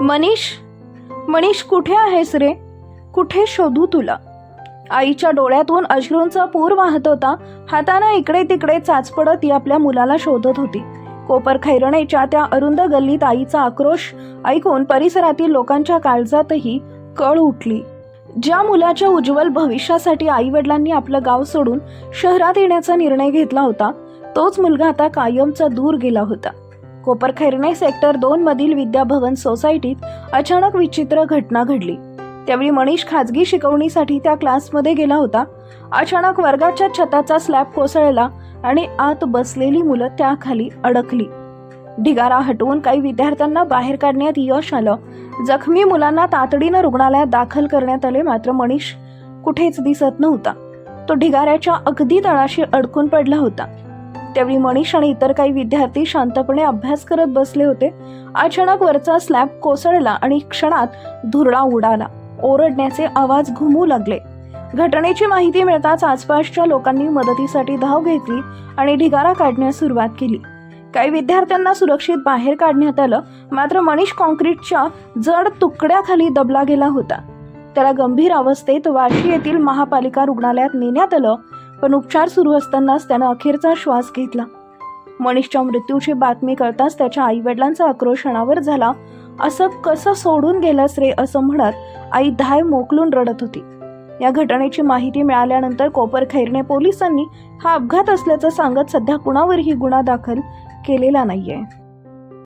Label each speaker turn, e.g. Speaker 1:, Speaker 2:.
Speaker 1: मनीष, मनीष कुठे आहेस रे? कुठे शोधू तुला? आईच्या डोळ्यातून अश्रूंचा पूर वाहत होता. हाताने इकडे तिकडे चाचपडत ती आपल्या मुलाला शोधत होती. कोपर खैरणेच्या त्या अरुंद गल्लीत आईचा आक्रोश ऐकून परिसरातील लोकांच्या काळजातही कळ उठली. ज्या मुलाच्या उज्ज्वल भविष्यासाठी आई वडिलांनी आपलं गाव सोडून शहरात येण्याचा निर्णय घेतला होता, तोच मुलगा आता कायमचा दूर गेला होता. कोपर खैरणे सेक्टर 2 मधील विद्याभवन सोसायटीत अचानक विचित्र घटना घडली. त्यावेळी मनीष खाजगी शिकवणीसाठी त्या क्लासमध्ये गेला होता. अचानक वर्गाच्या छताचा स्लॅब कोसळला आणि आत बसलेली मुलं त्याखाली अडकली. ढिगारा हटवून काही विद्यार्थ्यांना बाहेर काढण्यात यश आलं. जखमी मुलांना तातडीनं रुग्णालयात दाखल करण्यात आले. मात्र मनीष कुठेच दिसत नव्हता. तो ढिगाऱ्याच्या अगदी तळाशी अडकून पडला होता. त्यावेळी मनीष आणि इतर काही विद्यार्थी शांतपणे अभ्यास करत बसले होते. अचानक वरचा स्लॅब कोसळला आणि क्षणात धुरळा उडाला. ओरडण्याचे आवाज घुमू लागले. घटनेची माहिती मिळताच आसपासच्या लोकांनी मदतीसाठी धाव घेतली आणि ढिगारा काढण्यास सुरुवात केली. काही विद्यार्थ्यांना सुरक्षित बाहेर काढण्यात आलं. मात्र मनीष कॉन्क्रीटच्या जड तुकड्याखाली दबला गेला होता. त्याला गंभीर अवस्थेत वाशी येथील महापालिका रुग्णालयात नेण्यात आलं. पण उपचार सुरू असतानाच त्यानं अखेरचा श्वास घेतला. मनीषच्या मृत्यूची बातमी कळताच त्याच्या आई वडिलांचा आक्रोश अनावर झाला. असं कसं सोडून गेलंस रे, असं म्हणत आई धाय मोकलून रडत होती. या घटनेची माहिती मिळाल्यानंतर कोपर खैरणे पोलिसांनी हा अपघात असल्याचं सांगत सध्या कुणावरही गुन्हा दाखल केलेला नाहीये.